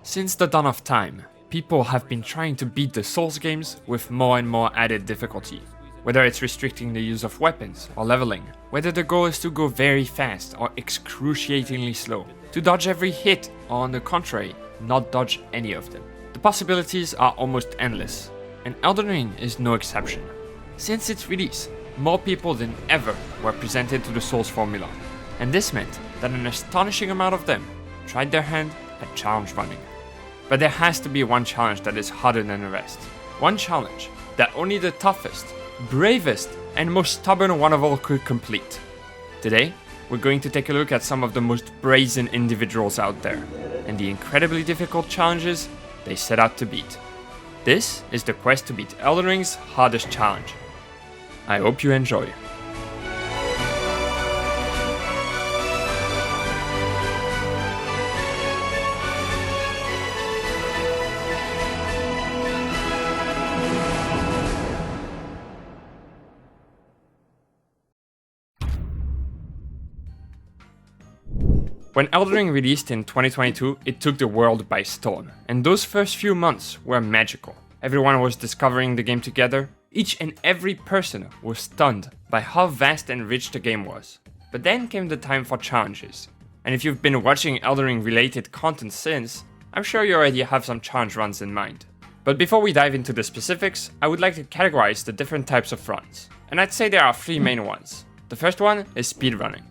Since the dawn of time, people have been trying to beat the Souls games with more and more added difficulty. Whether it's restricting the use of weapons or leveling, whether the goal is to go very fast or excruciatingly slow, to dodge every hit or on the contrary, not dodge any of them. The possibilities are almost endless, and Elden Ring is no exception. Since its release, more people than ever were presented to the Souls formula, and this meant that an astonishing amount of them tried their hand at challenge running. But there has to be one challenge that is harder than the rest. One challenge that only the toughest, bravest, and most stubborn one of all could complete. Today, we're going to take a look at some of the most brazen individuals out there, and the incredibly difficult challenges they set out to beat. This is the quest to beat Elden Ring's hardest challenge. I hope you enjoy. When Elden Ring released in 2022, it took the world by storm, and those first few months were magical. Everyone was discovering the game together. Each and every person was stunned by how vast and rich the game was. But then came the time for challenges. And if you've been watching Elden Ring related content since, I'm sure you already have some challenge runs in mind. But before we dive into the specifics, I would like to categorize the different types of runs. And I'd say there are three main ones. The first one is speedrunning.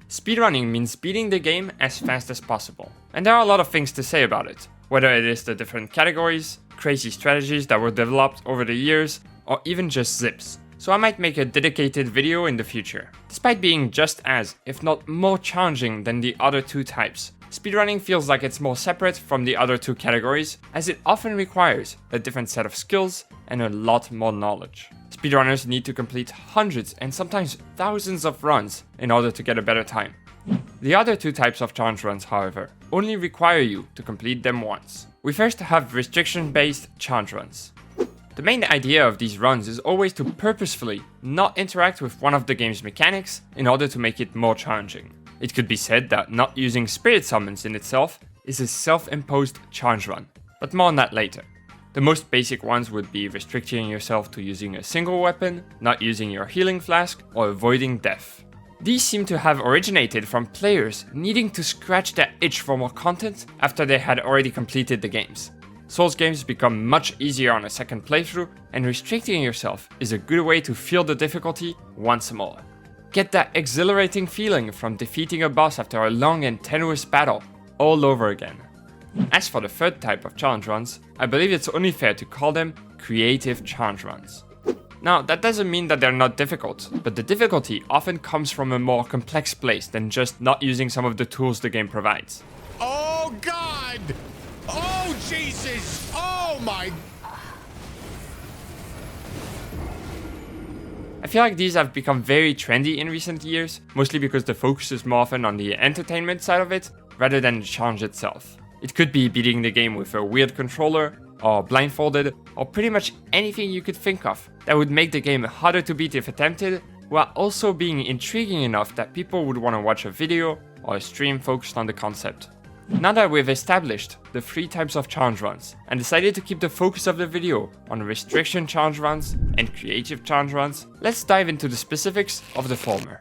Speedrunning means beating the game as fast as possible. And there are a lot of things to say about it. Whether it is the different categories, crazy strategies that were developed over the years, or even just zips. So I might make a dedicated video in the future. Despite being just as, if not more challenging than the other two types, speedrunning feels like it's more separate from the other two categories, as it often requires a different set of skills and a lot more knowledge. Speedrunners need to complete hundreds and sometimes thousands of runs in order to get a better time. The other two types of challenge runs, however, only require you to complete them once. We first have restriction-based challenge runs. The main idea of these runs is always to purposefully not interact with one of the game's mechanics in order to make it more challenging. It could be said that not using spirit summons in itself is a self-imposed challenge run, but more on that later. The most basic ones would be restricting yourself to using a single weapon, not using your healing flask, or avoiding death. These seem to have originated from players needing to scratch their itch for more content after they had already completed the games. Souls games become much easier on a second playthrough, and restricting yourself is a good way to feel the difficulty once more. Get that exhilarating feeling from defeating a boss after a long and tenuous battle all over again. As for the third type of challenge runs, I believe it's only fair to call them creative challenge runs. Now, that doesn't mean that they're not difficult, but the difficulty often comes from a more complex place than just not using some of the tools the game provides. Oh God! Oh Jesus! Oh my... I feel like these have become very trendy in recent years, mostly because the focus is more often on the entertainment side of it, rather than the challenge itself. It could be beating the game with a weird controller, or blindfolded, or pretty much anything you could think of that would make the game harder to beat if attempted, while also being intriguing enough that people would want to watch a video or a stream focused on the concept. Now that we've established the three types of challenge runs, and decided to keep the focus of the video on restriction challenge runs and creative challenge runs, let's dive into the specifics of the former.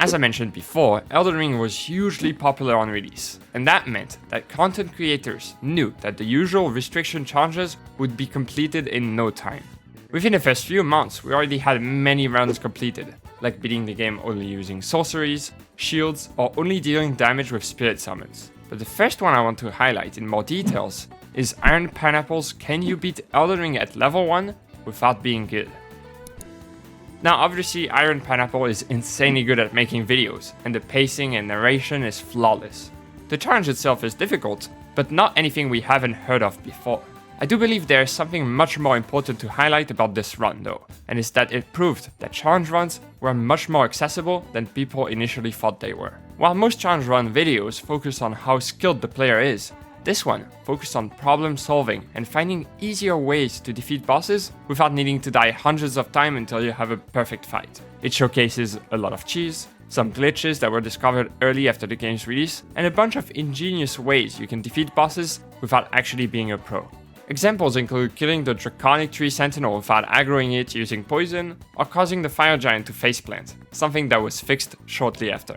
As I mentioned before, Elden Ring was hugely popular on release, and that meant that content creators knew that the usual restriction challenges would be completed in no time. Within the first few months, we already had many runs completed, like beating the game only using sorceries, shields, or only dealing damage with spirit summons. But the first one I want to highlight in more details is Iron Pineapple's Can You Beat Elden Ring at level 1 without being good? Now obviously Iron Pineapple is insanely good at making videos, and the pacing and narration is flawless. The challenge itself is difficult, but not anything we haven't heard of before. I do believe there is something much more important to highlight about this run though, and it's that it proved that challenge runs were much more accessible than people initially thought they were. While most challenge run videos focus on how skilled the player is, this one focused on problem solving and finding easier ways to defeat bosses without needing to die hundreds of times until you have a perfect fight. It showcases a lot of cheese, some glitches that were discovered early after the game's release, and a bunch of ingenious ways you can defeat bosses without actually being a pro. Examples include killing the Draconic Tree Sentinel without aggroing it using poison, or causing the Fire Giant to faceplant, something that was fixed shortly after.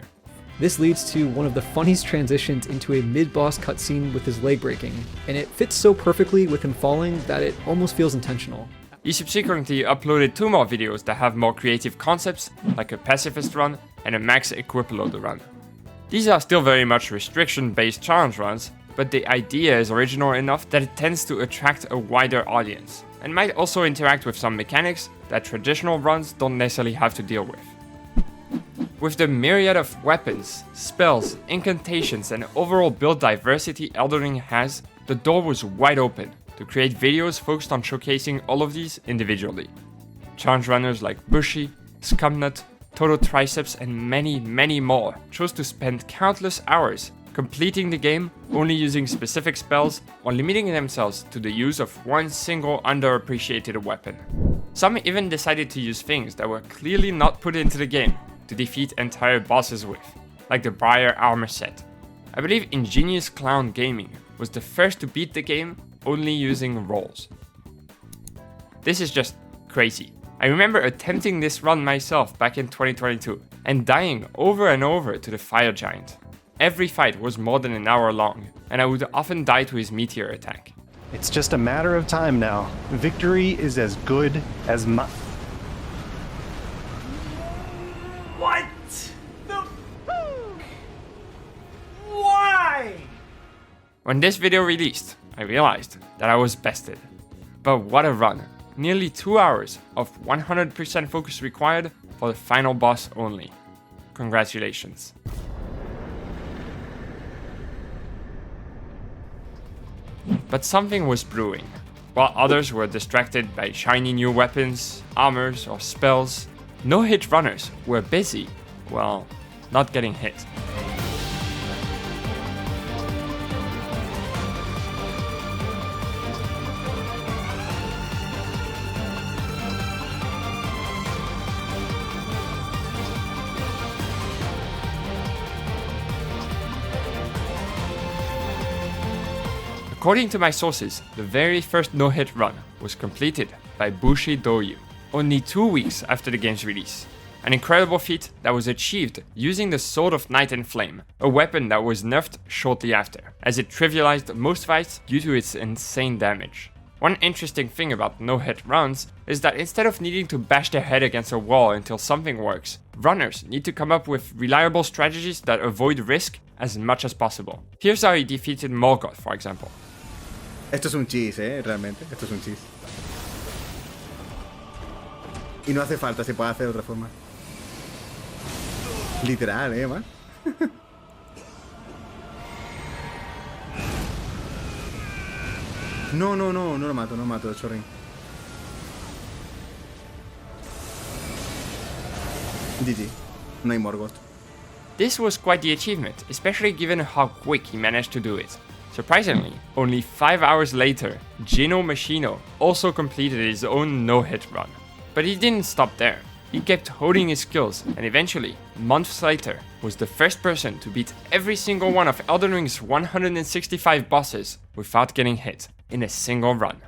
This leads to one of the funniest transitions into a mid-boss cutscene with his leg breaking, and it fits so perfectly with him falling that it almost feels intentional. He subsequently uploaded 2 more videos that have more creative concepts, like a pacifist run and a max equip loader run. These are still very much restriction-based challenge runs, but the idea is original enough that it tends to attract a wider audience, and might also interact with some mechanics that traditional runs don't necessarily have to deal with. With the myriad of weapons, spells, incantations, and overall build diversity Elden Ring has, the door was wide open to create videos focused on showcasing all of these individually. Challenge runners like Bushi, Scumnut, Toto Triceps, and many more chose to spend countless hours completing the game only using specific spells or limiting themselves to the use of one single underappreciated weapon. Some even decided to use things that were clearly not put into the game to defeat entire bosses with, like the Briar armor set. I believe Ingenious Clown Gaming was the first to beat the game only using rolls. This is just crazy. I remember attempting this run myself back in 2022 and dying over and over to the Fire Giant. Every fight was more than an hour long, and I would often die to his meteor attack. It's just a matter of time now. Victory is as good as my... What the fuck? Why? When this video released, I realized that I was bested. But what a run. Nearly 2 hours of 100% focus required for the final boss only. Congratulations. But something was brewing. While others were distracted by shiny new weapons, armors, or spells, no-hit runners were busy, well, not getting hit. According to my sources, the very first no-hit run was completed by Bushi Doyu, only 2 weeks after the game's release. An incredible feat that was achieved using the Sword of Night and Flame, a weapon that was nerfed shortly after, as it trivialized most fights due to its insane damage. One interesting thing about no-hit runs is that instead of needing to bash their head against a wall until something works, runners need to come up with reliable strategies that avoid risk as much as possible. Here's how he defeated Morgoth, for example. Esto es un cheese, realmente. Esto es un cheese. Y no hace falta, se puede hacer de otra forma. Literal, man. No lo mato, sorry. GG. No hay Morgoth. This was quite the achievement, especially given how quick he managed to do it. Surprisingly, only 5 hours later, Gino Machino also completed his own no-hit run. But he didn't stop there. He kept honing his skills, and eventually, months later, was the first person to beat every single one of Elden Ring's 165 bosses without getting hit in a single run.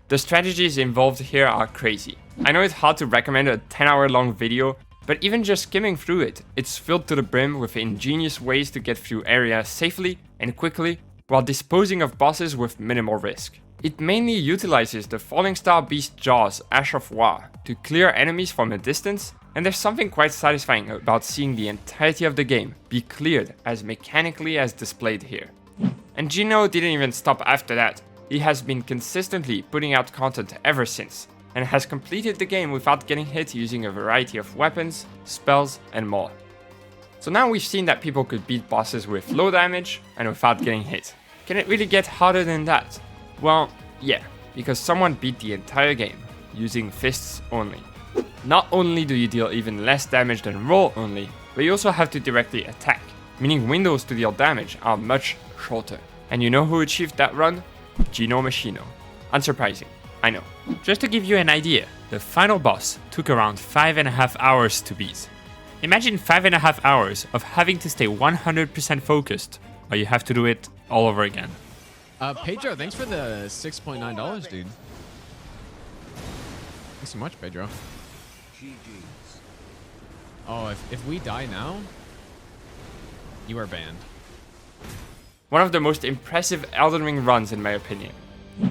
The strategies involved here are crazy. I know it's hard to recommend a 10-hour long video, but even just skimming through it, it's filled to the brim with ingenious ways to get through areas safely and quickly while disposing of bosses with minimal risk. It mainly utilizes the Falling Star Beast Jaw's Ash of War to clear enemies from a distance, and there's something quite satisfying about seeing the entirety of the game be cleared as mechanically as displayed here. And Gino didn't even stop after that. He has been consistently putting out content ever since, and has completed the game without getting hit using a variety of weapons, spells, and more. So now we've seen that people could beat bosses with low damage and without getting hit. Can it really get harder than that? Well, yeah, because someone beat the entire game using fists only. Not only do you deal even less damage than roll only, but you also have to directly attack, meaning windows to deal damage are much shorter. And you know who achieved that run? Gino Machino. Unsurprising, I know. Just to give you an idea, the final boss took around 5.5 hours to beat. Imagine 5.5 hours of having to stay 100% focused, or you have to do it all over again. Pedro, thanks for the $6.9, dude. Thanks so much, Pedro. Oh, if we die now, you are banned. One of the most impressive Elden Ring runs in my opinion.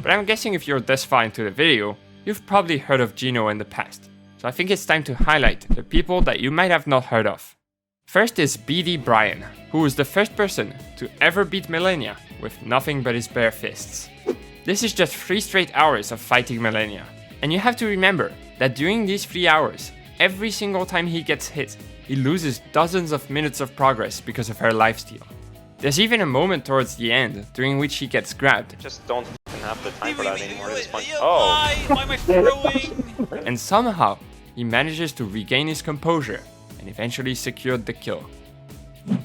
But I'm guessing if you're this far into the video, you've probably heard of Gino in the past. So I think it's time to highlight the people that you might have not heard of. First is BD Brian, who was the first person to ever beat Melania with nothing but his bare fists. This is just 3 straight hours of fighting Melania. And you have to remember that during these 3 hours, every single time he gets hit, he loses dozens of minutes of progress because of her lifesteal. There's even a moment towards the end during which he gets grabbed. Just don't have the time for that anymore at this point. Why am I throwing? And somehow, he manages to regain his composure and eventually secured the kill.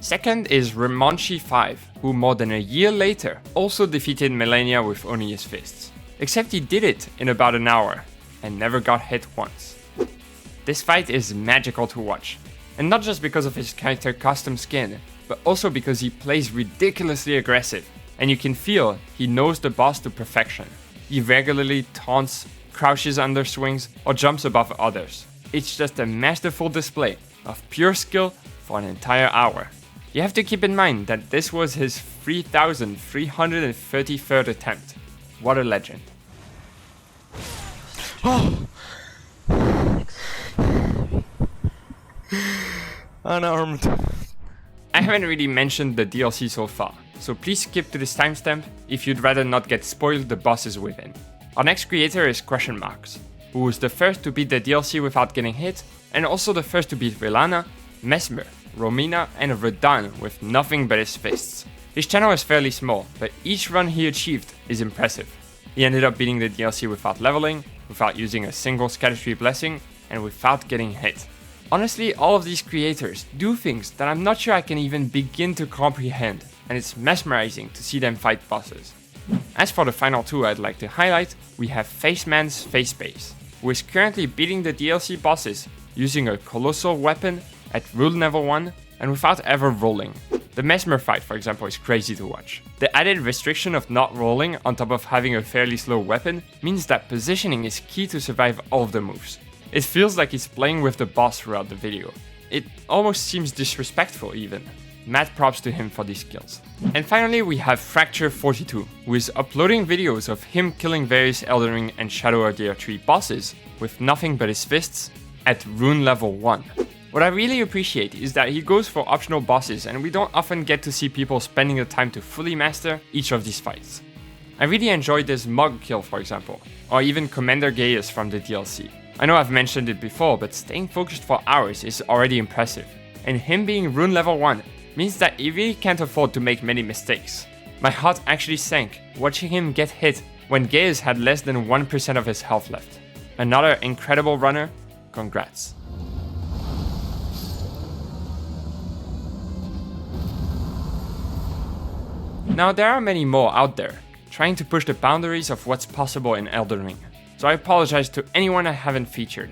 Second is Ramonchi5, who more than a year later also defeated Melania with only his fists. Except he did it in about an hour and never got hit once. This fight is magical to watch, and not just because of his character custom skin, but also because he plays ridiculously aggressive, and you can feel he knows the boss to perfection. He regularly taunts, crouches under swings, or jumps above others. It's just a masterful display of pure skill for an entire hour. You have to keep in mind that this was his 3,333rd attempt. What a legend. Unarmed. I haven't really mentioned the DLC so far, so please skip to this timestamp if you'd rather not get spoiled the bosses within. Our next creator is Question Marks, who was the first to beat the DLC without getting hit, and also the first to beat Velana, Mesmer, Romina, and Radahn with nothing but his fists. His channel is fairly small, but each run he achieved is impressive. He ended up beating the DLC without leveling, without using a single Scattertree Blessing, and without getting hit. Honestly, all of these creators do things that I'm not sure I can even begin to comprehend, and it's mesmerizing to see them fight bosses. As for the final two I'd like to highlight, we have Faceman's Facebase, who is currently beating the DLC bosses using a colossal weapon at rule level 1 and without ever rolling. The Mesmer fight, for example, is crazy to watch. The added restriction of not rolling on top of having a fairly slow weapon means that positioning is key to survive all of the moves. It feels like he's playing with the boss throughout the video. It almost seems disrespectful even. Mad props to him for these skills. And finally we have Fracture42, who is uploading videos of him killing various Elden Ring and Shadow Ardea 3 bosses with nothing but his fists at rune level 1. What I really appreciate is that he goes for optional bosses and we don't often get to see people spending the time to fully master each of these fights. I really enjoyed this Mog kill for example, or even Commander Gaius from the DLC. I know I've mentioned it before, but staying focused for hours is already impressive, and him being rune level 1 means that he really can't afford to make many mistakes. My heart actually sank watching him get hit when Gaius had less than 1% of his health left. Another incredible runner, congrats. Now there are many more out there, trying to push the boundaries of what's possible in Elden Ring. So I apologize to anyone I haven't featured.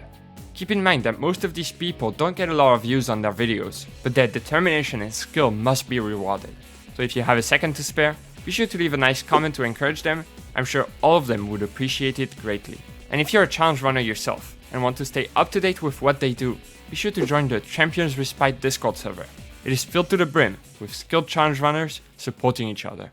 Keep in mind that most of these people don't get a lot of views on their videos, but their determination and skill must be rewarded. So if you have a second to spare, be sure to leave a nice comment to encourage them. I'm sure all of them would appreciate it greatly. And if you're a challenge runner yourself and want to stay up to date with what they do, be sure to join the Champions Respite Discord server. It is filled to the brim with skilled challenge runners supporting each other.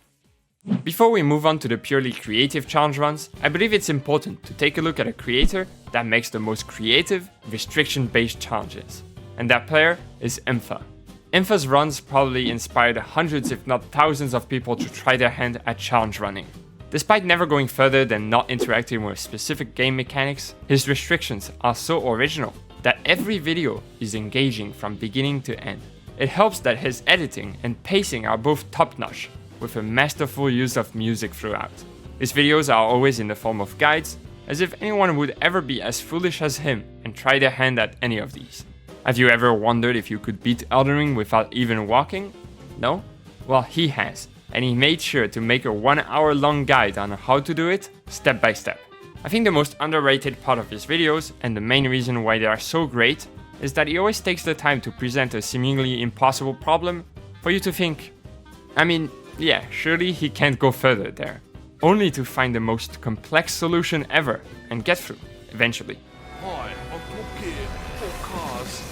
Before we move on to the purely creative challenge runs, I believe it's important to take a look at a creator that makes the most creative, restriction-based challenges. And that player is Impha. Impha's runs probably inspired hundreds if not thousands of people to try their hand at challenge running. Despite never going further than not interacting with specific game mechanics, his restrictions are so original that every video is engaging from beginning to end. It helps that his editing and pacing are both top-notch, with a masterful use of music throughout. His videos are always in the form of guides, as if anyone would ever be as foolish as him and try their hand at any of these. Have you ever wondered if you could beat Elden Ring without even walking? No? Well, he has, and he made sure to make a 1 hour long guide on how to do it, step by step. I think the most underrated part of his videos, and the main reason why they are so great, is that he always takes the time to present a seemingly impossible problem for you to think, I mean, yeah, surely he can't go further there, only to find the most complex solution ever and get through, eventually. Hi, I'm Top Gear, for cars.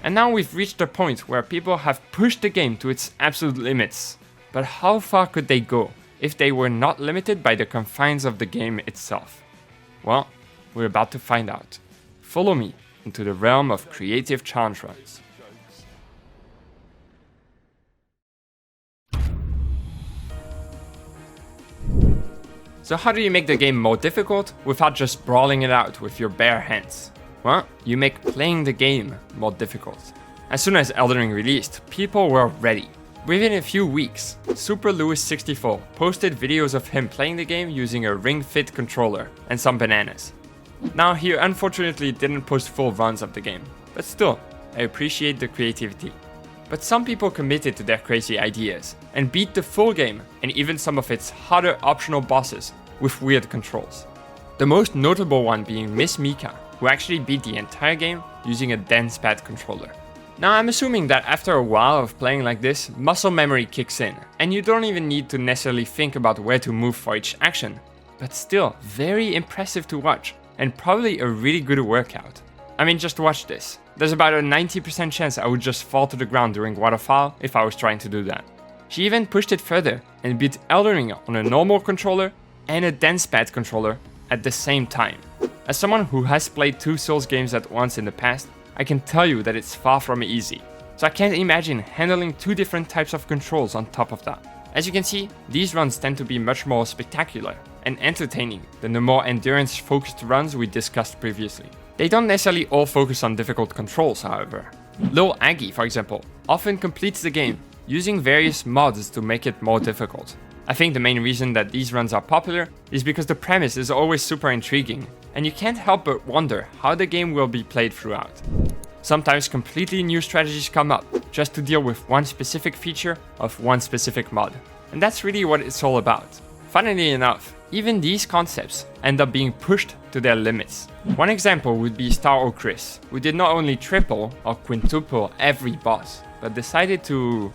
And now we've reached a point where people have pushed the game to its absolute limits. But how far could they go if they were not limited by the confines of the game itself? Well, we're about to find out. Follow me into the realm of creative challenge runs. So how do you make the game more difficult without just brawling it out with your bare hands? Well, you make playing the game more difficult. As soon as Elden Ring released, people were ready. Within a few weeks, Super Lewis64 posted videos of him playing the game using a Ring Fit controller and some bananas. Now, he unfortunately didn't post full runs of the game, but still, I appreciate the creativity. But some people committed to their crazy ideas and beat the full game and even some of its harder optional bosses with weird controls. The most notable one being Miss Mika, who actually beat the entire game using a dance pad controller. Now I'm assuming that after a while of playing like this, muscle memory kicks in, and you don't even need to necessarily think about where to move for each action. But still, very impressive to watch, and probably a really good workout. I mean, just watch this. There's about a 90% chance I would just fall to the ground during Waterfall if I was trying to do that. She even pushed it further and beat Elden Ring on a normal controller and a dance pad controller at the same time. As someone who has played 2 Souls games at once in the past, I can tell you that it's far from easy. So I can't imagine handling 2 different types of controls on top of that. As you can see, these runs tend to be much more spectacular and entertaining than the more endurance-focused runs we discussed previously. They don't necessarily all focus on difficult controls, however. Lil Aggie, for example, often completes the game using various mods to make it more difficult. I think the main reason that these runs are popular is because the premise is always super intriguing, and you can't help but wonder how the game will be played throughout. Sometimes completely new strategies come up, just to deal with one specific feature of one specific mod. And that's really what it's all about. Funnily enough, even these concepts end up being pushed to their limits. One example would be Star O Chris, who did not only triple or quintuple every boss, but decided to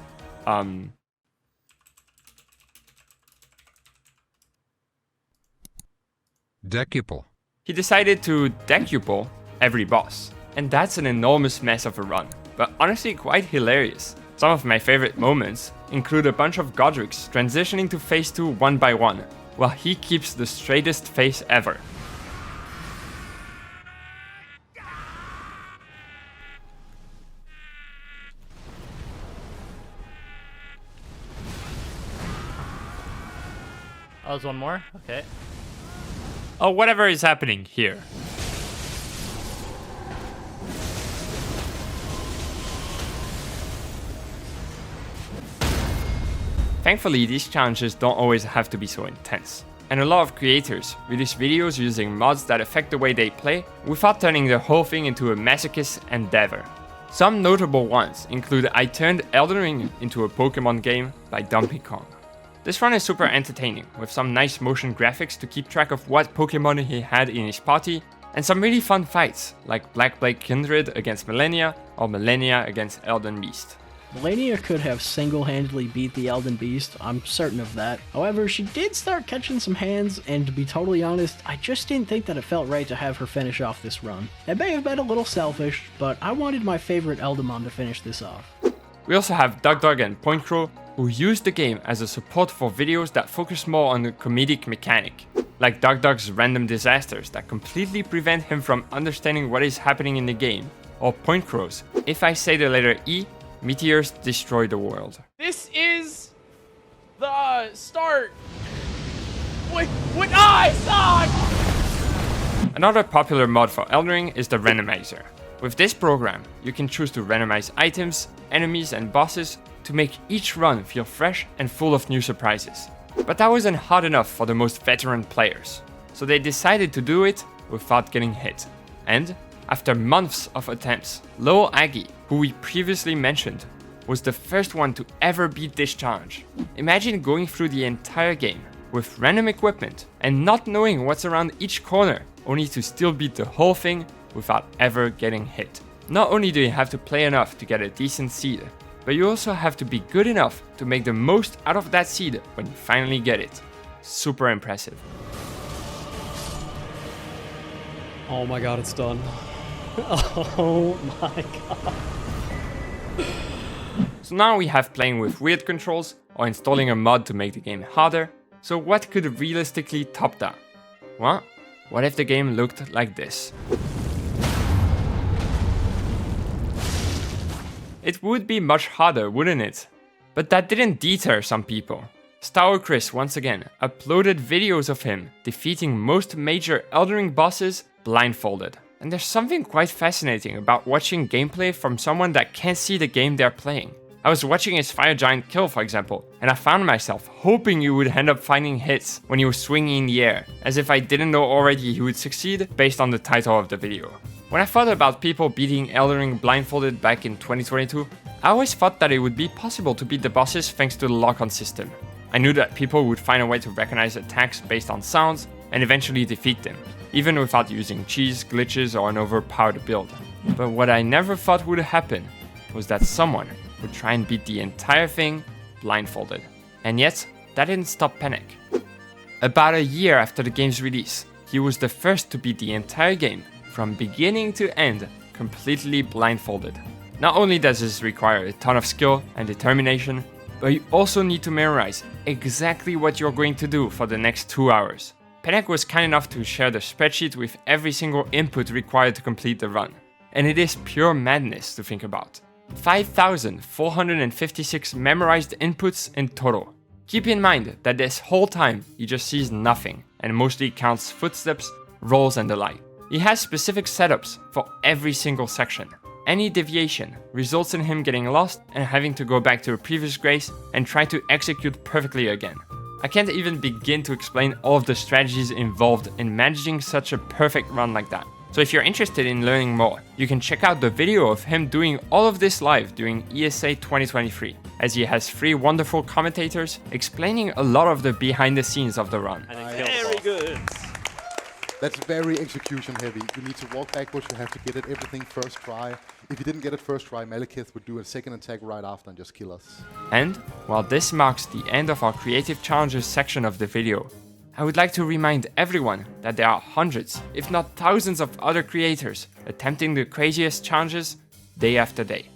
Decuple. He decided to decuple every boss. And that's an enormous mess of a run, but honestly quite hilarious. Some of my favorite moments include a bunch of Godric's transitioning to phase 2 one by one, while he keeps the straightest face ever. Oh, there's one more? Okay. Oh, whatever is happening here. Thankfully, these challenges don't always have to be so intense. And a lot of creators release videos using mods that affect the way they play without turning the whole thing into a masochist endeavor. Some notable ones include I Turned Elden Ring into a Pokemon game by Donkey Kong. This run is super entertaining, with some nice motion graphics to keep track of what Pokemon he had in his party, and some really fun fights, like Black Blade Kindred against Millennia, or Millennia against Elden Beast. Millennia could have single-handedly beat the Elden Beast, I'm certain of that. However, she did start catching some hands, and to be totally honest, I just didn't think that it felt right to have her finish off this run. It may have been a little selfish, but I wanted my favorite Eldamon to finish this off. We also have Dug and Point Crow, who use the game as a support for videos that focus more on the comedic mechanic, like Dug's random disasters that completely prevent him from understanding what is happening in the game, or Point Crow's, if I say the letter E, meteors destroy the world. This is the start. What? I suck! Another popular mod for Elden Ring is the randomizer. With this program, you can choose to randomize items, enemies and bosses to make each run feel fresh and full of new surprises. But that wasn't hard enough for the most veteran players, so they decided to do it without getting hit. And after months of attempts, Lil Aggie, who we previously mentioned, was the first one to ever beat this challenge. Imagine going through the entire game with random equipment and not knowing what's around each corner, only to still beat the whole thing without ever getting hit. Not only do you have to play enough to get a decent seed, but you also have to be good enough to make the most out of that seed when you finally get it. Super impressive. Oh my god, it's done. Oh my god. So now we have playing with weird controls or installing a mod to make the game harder. So what could realistically top that? Well, what if the game looked like this? It would be much harder, wouldn't it? But that didn't deter some people. Star Chris once again uploaded videos of him defeating most major Elden Ring bosses blindfolded. And there's something quite fascinating about watching gameplay from someone that can't see the game they're playing. I was watching his fire giant kill, for example, and I found myself hoping he would end up finding hits when he was swinging in the air, as if I didn't know already he would succeed based on the title of the video. When I thought about people beating Elden Ring blindfolded back in 2022, I always thought that it would be possible to beat the bosses thanks to the lock-on system. I knew that people would find a way to recognize attacks based on sounds and eventually defeat them, even without using cheese, glitches, or an overpowered build. But what I never thought would happen was that someone would try and beat the entire thing blindfolded. And yet, that didn't stop Panic. About a year after the game's release, he was the first to beat the entire game from beginning to end completely blindfolded. Not only does this require a ton of skill and determination, but you also need to memorize exactly what you're going to do for the next 2 hours. Panic was kind enough to share the spreadsheet with every single input required to complete the run. And it is pure madness to think about. 5,456 memorized inputs in total. Keep in mind that this whole time he just sees nothing and mostly counts footsteps, rolls and the like. He has specific setups for every single section. Any deviation results in him getting lost and having to go back to a previous grace and try to execute perfectly again. I can't even begin to explain all of the strategies involved in managing such a perfect run like that. So if you're interested in learning more, you can check out the video of him doing all of this live during ESA 2023, as he has 3 wonderful commentators explaining a lot of the behind the scenes of the run. Very good. That's very execution heavy. You need to walk backwards, you have to get it everything first try. If you didn't get it first try, Malekith would do a second attack right after and just kill us. And, while this marks the end of our creative challenges section of the video, I would like to remind everyone that there are hundreds, if not thousands of other creators attempting the craziest challenges day after day.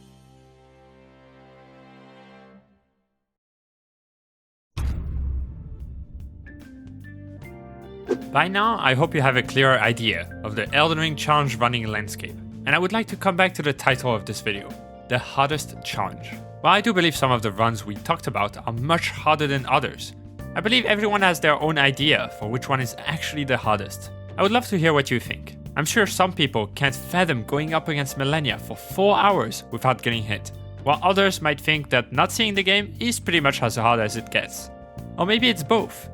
By now, I hope you have a clearer idea of the Elden Ring challenge running landscape, and I would like to come back to the title of this video, the hardest challenge. While I do believe some of the runs we talked about are much harder than others, I believe everyone has their own idea for which one is actually the hardest. I would love to hear what you think. I'm sure some people can't fathom going up against Millennia for 4 hours without getting hit, while others might think that not seeing the game is pretty much as hard as it gets. Or maybe it's both.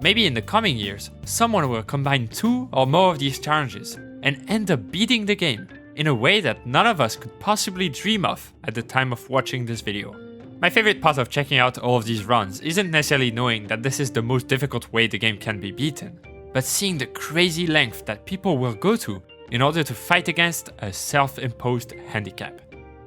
Maybe in the coming years, someone will combine 2 or more of these challenges and end up beating the game in a way that none of us could possibly dream of at the time of watching this video. My favorite part of checking out all of these runs isn't necessarily knowing that this is the most difficult way the game can be beaten, but seeing the crazy length that people will go to in order to fight against a self-imposed handicap.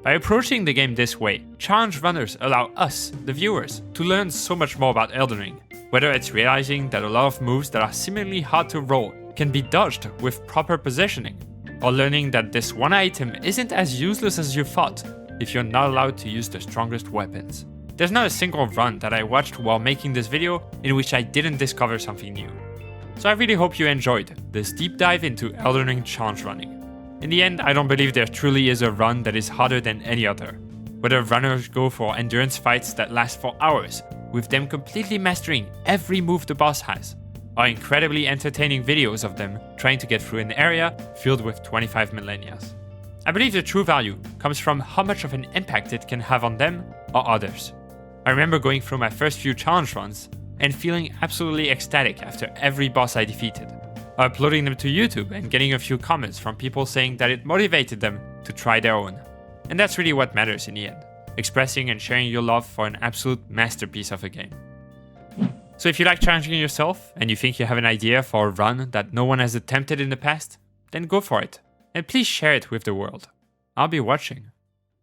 By approaching the game this way, challenge runners allow us, the viewers, to learn so much more about Elden Ring. Whether it's realizing that a lot of moves that are seemingly hard to roll can be dodged with proper positioning, or learning that this one item isn't as useless as you thought if you're not allowed to use the strongest weapons. There's not a single run that I watched while making this video in which I didn't discover something new. So I really hope you enjoyed this deep dive into Elden Ring challenge running. In the end, I don't believe there truly is a run that is harder than any other. Whether runners go for endurance fights that last for hours, with them completely mastering every move the boss has, or incredibly entertaining videos of them trying to get through an area filled with 25 millennias. I believe the true value comes from how much of an impact it can have on them or others. I remember going through my first few challenge runs and feeling absolutely ecstatic after every boss I defeated, or uploading them to YouTube and getting a few comments from people saying that it motivated them to try their own. And that's really what matters in the end, expressing and sharing your love for an absolute masterpiece of a game. So if you like challenging yourself and you think you have an idea for a run that no one has attempted in the past, then go for it. And please share it with the world. I'll be watching.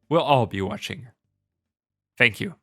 We'll all be watching. Thank you.